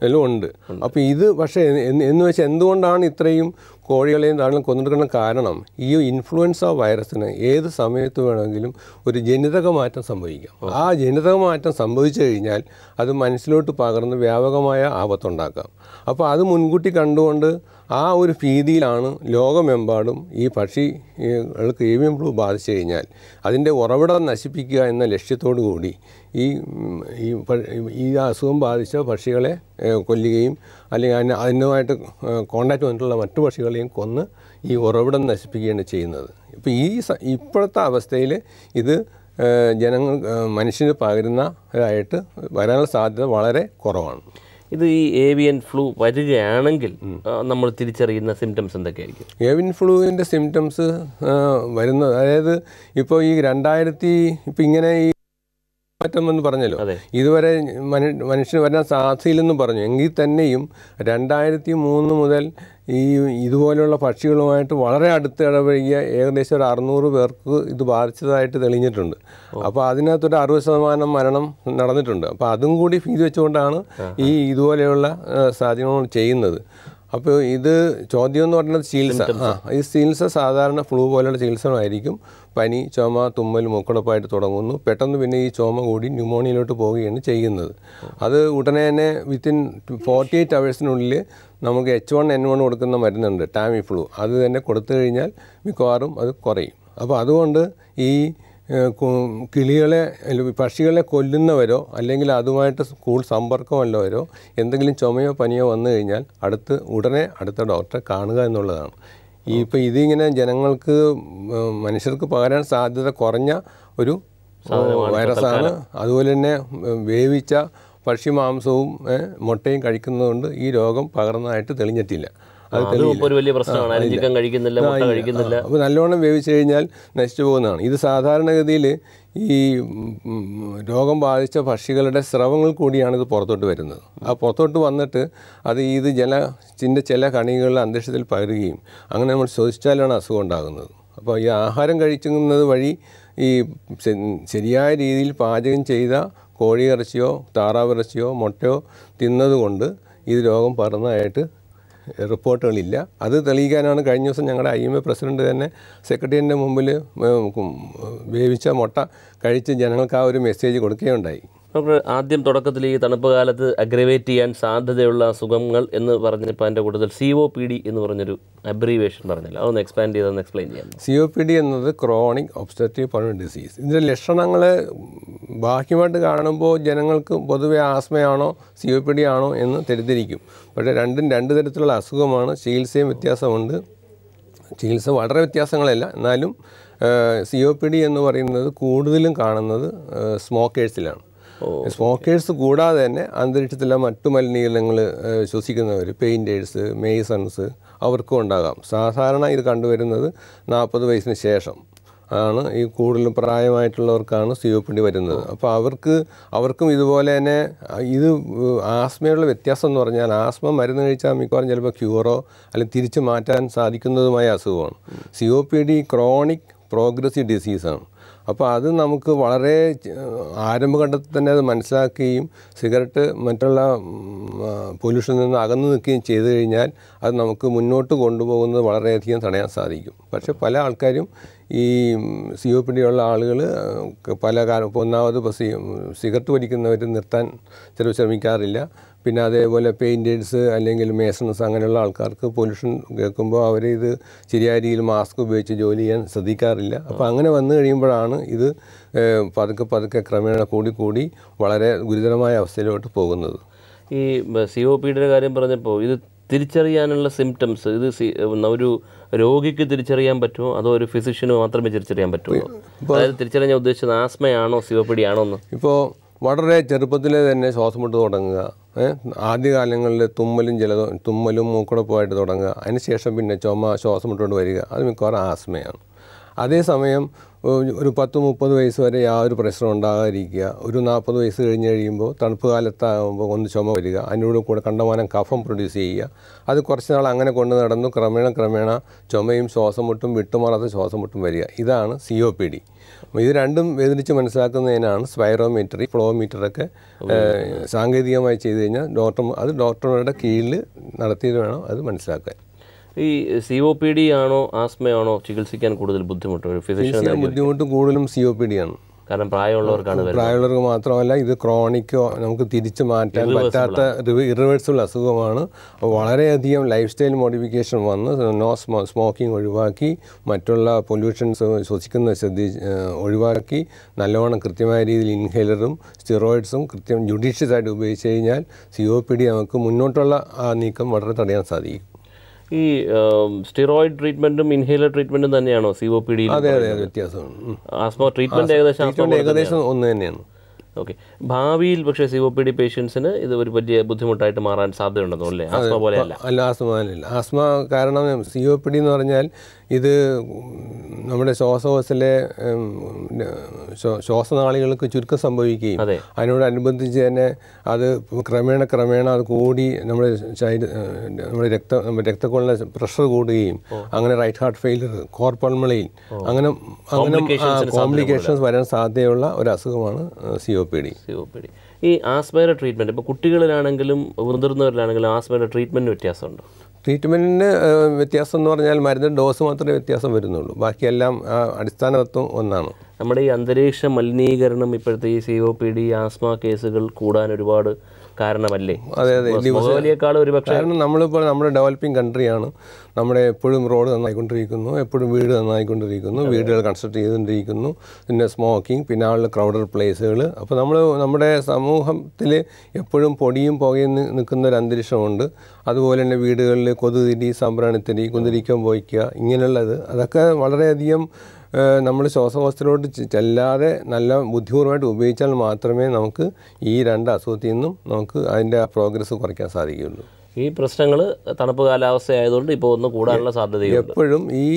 എല്ലാം ഉണ്ട്. അപ്പോൾ ഇത് പക്ഷേ എന്ന് വെച്ചാൽ എന്തുകൊണ്ടാണ് ഇത്രയും കോഴികളെയും താഴെയും കൊന്നെടുക്കുന്ന കാരണം, ഈ ഇൻഫ്ലുവൻസ വൈറസിന് ഏത് സമയത്ത് വേണമെങ്കിലും ഒരു ജനിതക മാറ്റം സംഭവിക്കാം. ആ ജനിതക മാറ്റം സംഭവിച്ചു കഴിഞ്ഞാൽ അത് മനുഷ്യരിലോട്ട് പകർന്ന് വ്യാപകമായ ആപത്തുണ്ടാക്കാം. അപ്പോൾ അത് മുൻകൂട്ടി കണ്ടുകൊണ്ട് ആ ഒരു ഭീതിയിലാണ് ലോകമെമ്പാടും ഈ പക്ഷികൾക്ക് ഏവിയൻ ഫ്ലൂ ബാധിച്ചു കഴിഞ്ഞാൽ അതിൻ്റെ ഉറവിടം നശിപ്പിക്കുക എന്ന ലക്ഷ്യത്തോടു കൂടി ഈ അസുഖം ബാധിച്ച പക്ഷികളെ കൊല്ലുകയും അല്ലെങ്കിൽ അതിനുമായിട്ട് കോണ്ടാക്റ്റ് വന്നിട്ടുള്ള മറ്റു പക്ഷികളെയും കൊന്ന് ഈ ഉറവിടം നശിപ്പിക്കുകയാണ് ചെയ്യുന്നത്. ഇപ്പോൾ ഇപ്പോഴത്തെ അവസ്ഥയിൽ ഇത് മനുഷ്യന് പകരുന്നതായിട്ട് വരാനുള്ള സാധ്യത വളരെ കുറവാണ്. ഇത് ഈ ഏവിയൻ ഫ്ലൂ വരികയാണെങ്കിൽ നമ്മൾ തിരിച്ചറിയുന്ന സിംറ്റംസ് എന്തൊക്കെയായിരിക്കും? ഏവിയൻ ഫ്ലൂവിൻ്റെ സിംറ്റംസ് വരുന്നത്, അതായത് ഇപ്പോൾ ഈ ഇപ്പോൾ ഇങ്ങനെ ഈ മാറ്റം എന്ന് പറഞ്ഞല്ലോ, ഇതുവരെ മനുഷ്യന് വരാൻ സാധ്യതയില്ലെന്ന് പറഞ്ഞു. എങ്കിൽ തന്നെയും 2003 മുതൽ ഇതുപോലെയുള്ള പക്ഷികളുമായിട്ട് വളരെ അടുത്ത് ഇടപഴകിയ ഏകദേശം ഒരു 600 പേർക്ക് ഇത് ബാധിച്ചതായിട്ട് തെളിഞ്ഞിട്ടുണ്ട്. അപ്പോൾ അതിനകത്തൊരു 60% മരണം നടന്നിട്ടുണ്ട്. അപ്പോൾ അതും കൂടി ഫീൽ വെച്ചുകൊണ്ടാണ് ഇതുപോലെയുള്ള സാഹചര്യങ്ങൾ ചെയ്യുന്നത്. അപ്പോൾ ഇത് ചോദ്യം എന്ന് പറയുന്നത് ചികിത്സ. ഈ ചികിത്സ സാധാരണ ഫ്ലൂ പോലെയുള്ള ചികിത്സകളായിരിക്കും. പനി, ചുമ, തുമ്മൽ, മൂക്കടപ്പായിട്ട് തുടങ്ങുന്നു. പെട്ടെന്ന് പിന്നെ ഈ ചുമ കൂടി ന്യൂമോണിയയിലോട്ട് പോവുകയാണ് ചെയ്യുന്നത്. അത് ഉടനെ തന്നെ വിത്തിൻ 48 hours നമുക്ക് H1N1 കൊടുക്കുന്ന മരുന്നുണ്ട്, ടാമി ഫ്ലൂ. അത് തന്നെ കൊടുത്തു കഴിഞ്ഞാൽ മിക്കവാറും അത് കുറയും. അപ്പോൾ അതുകൊണ്ട് ഈ പക്ഷികളെ കൊല്ലുന്നവരോ അല്ലെങ്കിൽ അതുമായിട്ട് കൂടുതൽ സമ്പർക്കമുള്ളവരോ എന്തെങ്കിലും ചുമയോ പനിയോ വന്നു കഴിഞ്ഞാൽ ഉടനെ അടുത്ത ഡോക്ടറെ കാണുക എന്നുള്ളതാണ്. ഇപ്പോൾ ഇതിങ്ങനെ ജനങ്ങൾക്ക് മനുഷ്യർക്ക് പകരാൻ സാധ്യത കുറഞ്ഞ ഒരു വൈറസാണ്. അതുപോലെ തന്നെ വേവിച്ച പക്ഷി മാംസവും മുട്ടയും കഴിക്കുന്നതുകൊണ്ട് ഈ രോഗം പകർന്നതായിട്ട് തെളിഞ്ഞിട്ടില്ല. ഒരു വലിയ പ്രശ്നമാണ്. കഴിക്കുന്നില്ല. അപ്പോൾ നല്ലോണം വേവിച്ചു കഴിഞ്ഞാൽ നശിച്ചു പോകുന്നതാണ്. ഇത് സാധാരണഗതിയിൽ ഈ രോഗം ബാധിച്ച പക്ഷികളുടെ സ്രവങ്ങൾ കൂടിയാണ് ഇത് പുറത്തോട്ട് വരുന്നത്. ആ പുറത്തോട്ട് വന്നിട്ട് ഇത് ചില കണികളിൽ അന്തരീക്ഷത്തിൽ പകരുകയും അങ്ങനെ നമ്മൾ ശ്വസിച്ചാലാണ് അസുഖം ഉണ്ടാകുന്നത്. അപ്പോൾ ഈ ആഹാരം കഴിക്കുന്നത് വഴി ഈ ശരിയായ രീതിയിൽ പാചകം ചെയ്ത കോഴിയിറച്ചിയോ താറാവിറച്ചിയോ മുട്ടയോ തിന്നതുകൊണ്ട് ഇത് രോഗം പകർന്നതായിട്ട് റിപ്പോർട്ടുകളില്ല. അത് തെളിയിക്കാനാണ് കഴിഞ്ഞ ദിവസം ഞങ്ങളുടെ IMA പ്രസിഡന്റ് തന്നെ സെക്രട്ടറിയേറ്റിൻ്റെ മുമ്പിൽ വേവിച്ച മുട്ട കഴിച്ച് ജനങ്ങൾക്ക് ആ ഒരു മെസ്സേജ് കൊടുക്കുകയുണ്ടായി. ഡോക്ടർ, ആദ്യം തുടക്കത്തിൽ ഈ തണുപ്പ് കാലത്ത് അഗ്രവേറ്റ് ചെയ്യാൻ സാധ്യതയുള്ള അസുഖങ്ങൾ എന്ന് പറഞ്ഞപ്പോൾ അതിൻ്റെ കൂടുതൽ COPD എന്ന് പറഞ്ഞൊരു അബ്രീവേഷൻ പറഞ്ഞില്ല, അതൊന്ന് എക്സ്പാൻഡ് ചെയ്തൊന്ന് എക്സ്പ്ലെയിൻ ചെയ്യാം. COPD എന്നത് ക്രോണിക് ഒബ്സ്ട്രക്റ്റീവ് പൾമണറി ഡിസീസ്. ഇതിൻ്റെ ലക്ഷണങ്ങൾ ബാഹ്യമായിട്ട് കാണുമ്പോൾ ജനങ്ങൾക്ക് പൊതുവെ ആസ്മയാണോ COPD ആണോ എന്ന് തെറ്റിദ്ധരിക്കും. പക്ഷേ രണ്ടും രണ്ട് തരത്തിലുള്ള അസുഖമാണ്. ചികിത്സയും വ്യത്യാസമുണ്ട്. ചികിത്സ വളരെ വ്യത്യാസങ്ങളല്ല, എന്നാലും COPD എന്ന് പറയുന്നത് കൂടുതലും കാണുന്നത് സ്മോക്കേഴ്സിലാണ്. സ്മോക്കേഴ്സ് കൂടാതെ തന്നെ അന്തരീക്ഷത്തിലെ മറ്റു മലിനീകരണങ്ങൾ ശ്വസിക്കുന്നവർ, പെയിൻറ്റേഴ്സ്, മേസൺസ്, അവർക്കും ഉണ്ടാകാം. സാധാരണ ഇത് കണ്ടുവരുന്നത് 40 വയസ്സിന് ശേഷം ആണ്. ഈ കൂടുതൽ പ്രായമായിട്ടുള്ളവർക്കാണ് COPD വരുന്നത്. അപ്പോൾ അവർക്കും ഇതുപോലെ തന്നെ ഇത് ആസ്മയുള്ള വ്യത്യാസം എന്ന് പറഞ്ഞാൽ ആസ്മ മരുന്ന് കഴിച്ചാൽ മിക്കവാറും ചിലപ്പോൾ ക്യൂറോ അല്ലെങ്കിൽ തിരിച്ചു മാറ്റാൻ സാധിക്കുന്നതുമായ അസുഖമാണ്. COPD ക്രോണിക് പ്രോഗ്രസീവ് ഡിസീസാണ്. അപ്പോൾ അത് നമുക്ക് വളരെ ആരംഭഘട്ടത്തിൽ തന്നെ അത് മനസ്സിലാക്കുകയും സിഗരറ്റ് മറ്റുള്ള പൊല്യൂഷനിൽ നിന്ന് അകന്നു നിൽക്കുകയും ചെയ്തു കഴിഞ്ഞാൽ അത് നമുക്ക് മുന്നോട്ട് കൊണ്ടുപോകുന്നത് വളരെയധികം തടയാൻ സാധിക്കും. പക്ഷേ പല ആൾക്കാരും ഈ COPD ഉള്ള ആളുകൾ പല കാലം ഇപ്പോൾ ഒന്നാമത് ഇപ്പോൾ സിഗരറ്റ് വലിക്കുന്നവർ നിർത്താൻ ചിലപ്പോൾ ശ്രമിക്കാറില്ല. പിന്നെ അതേപോലെ പെയിൻറ്റേഴ്സ് അല്ലെങ്കിൽ മേസൺസ് അങ്ങനെയുള്ള ആൾക്കാർക്ക് പൊല്യൂഷൻ കേൾക്കുമ്പോൾ ഇത് ശരിയായ രീതിയിൽ മാസ്ക് ഉപയോഗിച്ച് ജോലി ചെയ്യാൻ ശ്രദ്ധിക്കാറില്ല. അപ്പോൾ അങ്ങനെ വന്നു കഴിയുമ്പോഴാണ് ഇത് പതുക്കെ ക്രമേണ കൂടി വളരെ ഗുരുതരമായ അവസ്ഥയിലോട്ട് പോകുന്നത്. ഈ COPDയുടെ കാര്യം പറഞ്ഞപ്പോൾ ഇത് തിരിച്ചറിയാനുള്ള സിംറ്റംസ് ഇത് ഒരു രോഗിക്ക് തിരിച്ചറിയാൻ പറ്റുമോ അതോ ഒരു ഫിസിഷ്യന് മാത്രമേ തിരിച്ചറിയാൻ പറ്റുമോ? അതായത് തിരിച്ചറിയാൻ ഉദ്ദേശിച്ചത് ആസ്മയാണോ COPD ആണോ എന്ന്? ഇപ്പോൾ വളരെ ചെറുപ്പത്തിലെ തന്നെ ശ്വാസം മുട്ട് തുടങ്ങുക, ആദ്യകാലങ്ങളിൽ തുമ്മലും മൂക്കുടപ്പുമായിട്ട് തുടങ്ങുക, അതിനുശേഷം പിന്നെ ചുമ ശ്വാസം മുട്ടോട് വരിക, അത് മിക്കവാറും ആസ്മയാണ്. അതേസമയം ഒരു 10-30 വയസ്സ് വരെ യാതൊരു പ്രശ്നം ഉണ്ടാകാതിരിക്കുക. ഒരു 40 വയസ്സ് കഴിഞ്ഞ് കഴിയുമ്പോൾ തണുപ്പ് കാലത്താകുമ്പോൾ ഒന്ന് ചുമ വരിക, അതിനോട് കൂടെ കണ്ടമാനം കഫം പ്രൊഡ്യൂസ് ചെയ്യുക. അത് കുറച്ച് നാൾ അങ്ങനെ കൊണ്ട് നടന്നു ക്രമേണ ചുമയും ശ്വാസം മുട്ടും വിട്ടുമാറാത്ത ശ്വാസം മുട്ടും വരിക. ഇതാണ് COPD. ഇത് രണ്ടും വേദനിച്ച് മനസ്സിലാക്കുന്നതിനാണ് സ്പൈറോമീറ്ററി ഫ്ലോമീറ്ററൊക്കെ സാങ്കേതികമായി ചെയ്ത് കഴിഞ്ഞാൽ ഡോക്ടർമാരുടെ കീഴിൽ നടത്തിയത് വേണം അത് മനസ്സിലാക്കാൻ. ഈ COPD ആണോ ആസ്മയാണോ ചികിത്സിക്കാൻ കൂടുതൽ ബുദ്ധിമുട്ട്? ബുദ്ധിമുട്ട് കൂടുതലും COPD ആണ്. കാരണം പ്രായമുള്ളവർക്ക് മാത്രമല്ല, ഇത് ക്രോണിക്കോ നമുക്ക് തിരിച്ചു മാറ്റാൻ പറ്റാത്ത ഇറിവേഴ്സിബിൾ അസുഖമാണ്. വളരെയധികം ലൈഫ് സ്റ്റൈൽ മോഡിഫിക്കേഷൻ വന്ന് സ്മോക്കിംഗ് ഒഴിവാക്കി, മറ്റുള്ള പൊല്യൂഷൻസ് ശ്വസിക്കുന്ന ഒഴിവാക്കി, നല്ലവണ്ണം കൃത്യമായ രീതിയിൽ ഇൻഹേലറും സ്റ്റിറോയിഡ്സും ജുഡീഷ്യസ് ആയിട്ട് ഉപയോഗിച്ച് കഴിഞ്ഞാൽ COPD നമുക്ക് മുന്നോട്ടുള്ള ആ നീക്കം വളരെ തടയാൻ സാധിക്കും. ഈ സ്റ്റിറോയിഡ് ട്രീറ്റ്മെന്റും ഇൻഹേലർ ട്രീറ്റ്മെന്റും തന്നെയാണോ COPD? അതെ, വ്യത്യാസമാണ്. ആസ്മ ട്രീറ്റ്മെന്റ് ഏകദേശം ഒന്ന് തന്നെയാണ്. ഓക്കെ. ഭാവിയിൽ പക്ഷേ COPD പേഷ്യൻസിന് ഇത് ഒരു വലിയ ബുദ്ധിമുട്ടായിട്ട് മാറാൻ സാധ്യതയുണ്ടെന്നോ? അല്ലേ? ആസ്മ പോലെയല്ല. ആസ്മ കാരണം COPD എന്ന് പറഞ്ഞാൽ ഇത് നമ്മുടെ ശ്വാസകോശത്തിലെ ശ്വാസനാളികൾക്ക് ചുരുക്കം സംഭവിക്കുകയും അതിനോടനുബന്ധിച്ച് തന്നെ അത് ക്രമേണ അത് കൂടി നമ്മുടെ രക്തക്കൊള്ളിലെ പ്രഷർ കൂടുകയും അങ്ങനെ റൈറ്റ് ഹാർട്ട് ഫെയിലിയർ, കോർപ്പൾമണയിൽ അങ്ങനെ കോംപ്ലിക്കേഷൻസ് വരാൻ സാധ്യതയുള്ള ഒരു അസുഖമാണ് COPD. ഈ ആസ്മയുടെ ട്രീറ്റ്മെൻറ്റ് ഇപ്പോൾ കുട്ടികളിലാണെങ്കിലും മുതിർന്നവരിലാണെങ്കിലും ആസ്മയുടെ ട്രീറ്റ്മെൻറ്റ് വ്യത്യാസമുണ്ടോ? ട്രീറ്റ്മെൻറ്റിന് വ്യത്യാസം എന്ന് പറഞ്ഞാൽ മരുന്നിൻ്റെ ഡോസ് മാത്രമേ വ്യത്യാസം വരുന്നുള്ളൂ. ബാക്കിയെല്ലാം അടിസ്ഥാന തത്വം ഒന്നാണ്. നമ്മുടെ ഈ അന്തരീക്ഷ മലിനീകരണം ഇപ്പോഴത്തെ ഈ COPD ആസ്മ കേസുകൾ കൂടാൻ ഒരുപാട് കാരണമല്ലേ? അതെ, കാരണം നമ്മളിപ്പോൾ നമ്മുടെ ഡെവലപ്പിംഗ് കൺട്രിയാണ്. നമ്മുടെ എപ്പോഴും റോഡ് നന്നായിക്കൊണ്ടിരിക്കുന്നു, എപ്പോഴും വീട് നന്നായിക്കൊണ്ടിരിക്കുന്നു, വീടുകൾ കൺസ്ട്രക്ട് ചെയ്തുകൊണ്ടിരിക്കുന്നു, പിന്നെ സ്മോക്കിംഗ്, പിന്നെ ആളുടെ ക്രൗഡഡ് പ്ലേസുകൾ. അപ്പോൾ നമ്മുടെ സമൂഹത്തിൽ എപ്പോഴും പൊടിയും പുകയും നിൽക്കുന്ന ഒരു അന്തരീക്ഷമുണ്ട്. അതുപോലെ തന്നെ വീടുകളിൽ കൊതുതിരി, സംഭ്രാണിത്തിരി, കുന്തിരിക്കം പോയിക്കുക, ഇങ്ങനെയുള്ളത് അതൊക്കെ വളരെയധികം നമ്മൾ ശ്വാസകോശത്തിലോട്ട് ചെല്ലാതെ നല്ല ബുദ്ധിപൂർവ്വമായിട്ട് ഉപയോഗിച്ചാൽ മാത്രമേ നമുക്ക് ഈ രണ്ട് അസുഖത്തിൽ നിന്നും നമുക്ക് അതിൻ്റെ പ്രോഗ്രസ് കുറയ്ക്കാൻ സാധിക്കുകയുള്ളൂ. ഈ പ്രശ്നങ്ങൾ തണുപ്പ് കാലാവസ്ഥ ആയതുകൊണ്ട് ഇപ്പോൾ ഒന്ന് കൂടാനുള്ള സാധ്യതയുണ്ട്. എപ്പോഴും ഈ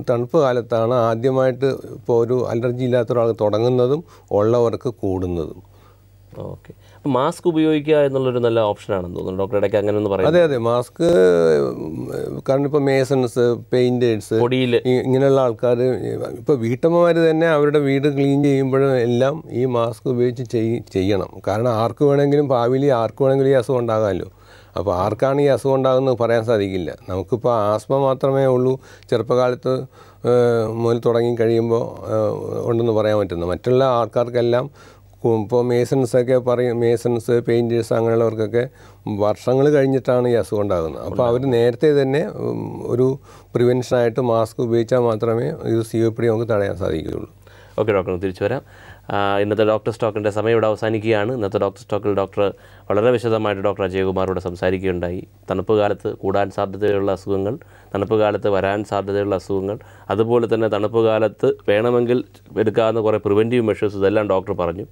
തണുപ്പ് കാലത്താണ് ആദ്യമായിട്ട് ഇപ്പോൾ ഒരു അലർജി ഇല്ലാത്ത ഒരാൾ തുടങ്ങുന്നതും ഉള്ളവർക്ക് കൂടുന്നതും. ഓക്കെ. മാസ്ക് ഉപയോഗിക്കുക എന്നുള്ളൊരു നല്ല ഓപ്ഷനാണെന്ന് തോന്നുന്നു. ഡോക്ടർ ഇടയ്ക്ക് അങ്ങനെ ഒന്ന് പറയാം. അതെ അതെ, മാസ്ക് കാരണം ഇപ്പോൾ മേസൺസ്, പെയിൻറ്റേഴ്സ്, പൊടിയിൽ ഇങ്ങനെയുള്ള ആൾക്കാർ, ഇപ്പോൾ വീട്ടമ്മമാർ തന്നെ അവരുടെ വീട് ക്ലീൻ ചെയ്യുമ്പോഴും എല്ലാം ഈ മാസ്ക് ഉപയോഗിച്ച് ചെയ്യണം. കാരണം ആർക്ക് വേണമെങ്കിലും ഭാവിയിൽ ആർക്ക് വേണമെങ്കിലും ഈ അസുഖം ഉണ്ടാകാമല്ലോ. അപ്പോൾ ആർക്കാണ് ഈ അസുഖം ഉണ്ടാകുന്നത് പറയാൻ സാധിക്കില്ല. നമുക്കിപ്പോൾ ആസ്മ മാത്രമേ ഉള്ളൂ ചെറുപ്പകാലത്ത് മുതൽ തുടങ്ങി കഴിയുമ്പോൾ ഉണ്ടെന്ന് പറയാൻ പറ്റുന്നത്. മറ്റുള്ള ആൾക്കാർക്കെല്ലാം ഇപ്പോൾ മേസൺസ്, പെയിൻറ്റേഴ്സ് അങ്ങനെയുള്ളവർക്കൊക്കെ വർഷങ്ങൾ കഴിഞ്ഞിട്ടാണ് ഈ അസുഖം ഉണ്ടാകുന്നത്. അപ്പോൾ അവർ നേരത്തെ തന്നെ ഒരു പ്രിവെൻഷനായിട്ട് മാസ്ക് ഉപയോഗിച്ചാൽ മാത്രമേ ഇത് COPD നമുക്ക് തടയാൻ സാധിക്കുകയുള്ളൂ. ഓക്കെ ഡോക്ടർ, തിരിച്ചു വരാം. ഇന്നത്തെ ഡോക്ടർ സ്റ്റോക്കിൻ്റെ സമയം ഇവിടെ അവസാനിക്കുകയാണ്. ഇന്നത്തെ ഡോക്ടർ സ്റ്റോക്കിൽ ഡോക്ടർ വളരെ വിശദമായിട്ട് ഡോക്ടർ അജയകുമാറോട് സംസാരിക്കുകയുണ്ടായി. തണുപ്പ് കാലത്ത് കൂടാൻ സാധ്യതയുള്ള അസുഖങ്ങൾ, തണുപ്പ് കാലത്ത് വരാൻ സാധ്യതയുള്ള അസുഖങ്ങൾ, അതുപോലെ തന്നെ തണുപ്പ് കാലത്ത് വേണമെങ്കിൽ എടുക്കാവുന്ന കുറേ പ്രിവെൻറ്റീവ് മെഷേഴ്സ് ഇതെല്ലാം ഡോക്ടർ പറഞ്ഞു.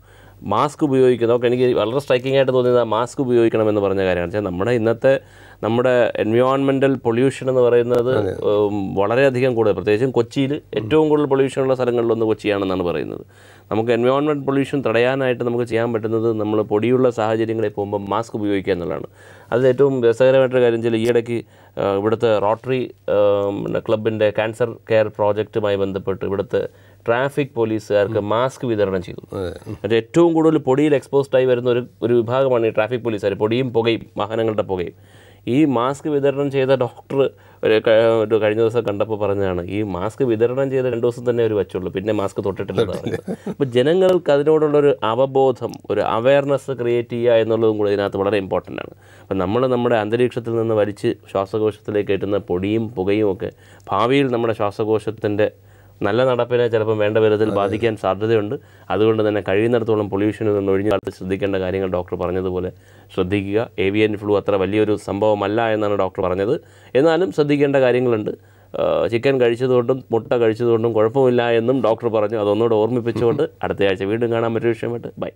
മാസ്ക് ഉപയോഗിക്കുക, നമുക്ക് എനിക്ക് വളരെ സ്ട്രൈക്കിംഗ് ആയിട്ട് തോന്നിയത് മാസ്ക് ഉപയോഗിക്കണമെന്ന് പറഞ്ഞ കാര്യമാണ്. വെച്ചാൽ നമ്മുടെ എൻവയോൺമെൻറ്റൽ പൊല്യൂഷൻ എന്ന് പറയുന്നത് വളരെയധികം കൂടുതൽ, പ്രത്യേകിച്ചും കൊച്ചിയിൽ ഏറ്റവും കൂടുതൽ പൊല്യൂഷനുള്ള സ്ഥലങ്ങളിലൊന്ന് കൊച്ചിയാണെന്നാണ് പറയുന്നത്. നമുക്ക് എൻവയോൺമെൻറ്റ് പൊല്യൂഷൻ തടയാനായിട്ട് നമുക്ക് ചെയ്യാൻ പറ്റുന്നത് നമ്മൾ പൊടിയുള്ള സാഹചര്യങ്ങളിൽ പോകുമ്പോൾ മാസ്ക് ഉപയോഗിക്കുക എന്നുള്ളതാണ്. അതിൽ ഏറ്റവും രസകരമായിട്ടൊരു കാര്യം വെച്ചാൽ ഈയിടയ്ക്ക് ഇവിടുത്തെ റോട്ടറി ക്ലബിൻ്റെ ക്യാൻസർ കെയർ പ്രോജക്റ്റുമായി ബന്ധപ്പെട്ട് ഇവിടുത്തെ ട്രാഫിക് പോലീസുകാർക്ക് മാസ്ക് വിതരണം ചെയ്തു. അത് ഏറ്റവും കൂടുതൽ പൊടിയിൽ എക്സ്പോസ്ഡായി വരുന്ന ഒരു വിഭാഗമാണ് ഈ ട്രാഫിക് പോലീസുകാർ. പൊടിയും പുകയും, വാഹനങ്ങളുടെ പുകയും. ഈ മാസ്ക് വിതരണം ചെയ്ത ഡോക്ടർ ഒരു കഴിഞ്ഞ ദിവസം കണ്ടപ്പോൾ പറഞ്ഞതാണ്, ഈ മാസ്ക് വിതരണം ചെയ്ത 2 ദിവസം തന്നെ ഒരു വച്ചുള്ളൂ, പിന്നെ മാസ്ക് തൊട്ടിട്ടില്ലെന്ന്. അപ്പോൾ ജനങ്ങൾക്ക് അതിനോടുള്ളൊരു അവബോധം, ഒരു അവയർനെസ് ക്രിയേറ്റ് ചെയ്യുക എന്നുള്ളതും കൂടി ഇതിനകത്ത് വളരെ ഇമ്പോർട്ടൻ്റ് ആണ്. അപ്പം നമ്മുടെ അന്തരീക്ഷത്തിൽ നിന്ന് വലിച്ച് ശ്വാസകോശത്തിലേക്ക് കയറ്റുന്ന പൊടിയും പുകയും ഒക്കെ ഭാവിയിൽ നമ്മുടെ ശ്വാസകോശത്തിൻ്റെ നല്ല നടപ്പിനെ ചിലപ്പോൾ വേണ്ട വിധത്തിൽ ബാധിക്കാൻ സാധ്യതയുണ്ട്. അതുകൊണ്ട് തന്നെ കഴിയുന്നിടത്തോളം പൊല്യൂഷനിൽ നിന്ന് ഒഴിഞ്ഞ കാലത്ത് ശ്രദ്ധിക്കേണ്ട കാര്യങ്ങൾ ഡോക്ടർ പറഞ്ഞതുപോലെ ശ്രദ്ധിക്കുക. ഏവിയൻ ഫ്ലൂ അത്ര വലിയൊരു സംഭവമല്ല എന്നാണ് ഡോക്ടർ പറഞ്ഞത്. എന്നാലും ശ്രദ്ധിക്കേണ്ട കാര്യങ്ങളുണ്ട്. ചിക്കൻ കഴിച്ചതുകൊണ്ടും മുട്ട കഴിച്ചതുകൊണ്ടും കുഴപ്പമില്ല എന്നും ഡോക്ടർ പറഞ്ഞു. അതൊന്നുകൂടെ ഓർമ്മിപ്പിച്ചുകൊണ്ട് അടുത്ത ആഴ്ച വീണ്ടും കാണാൻ പറ്റിയ വിഷയമായിട്ട് ബൈ.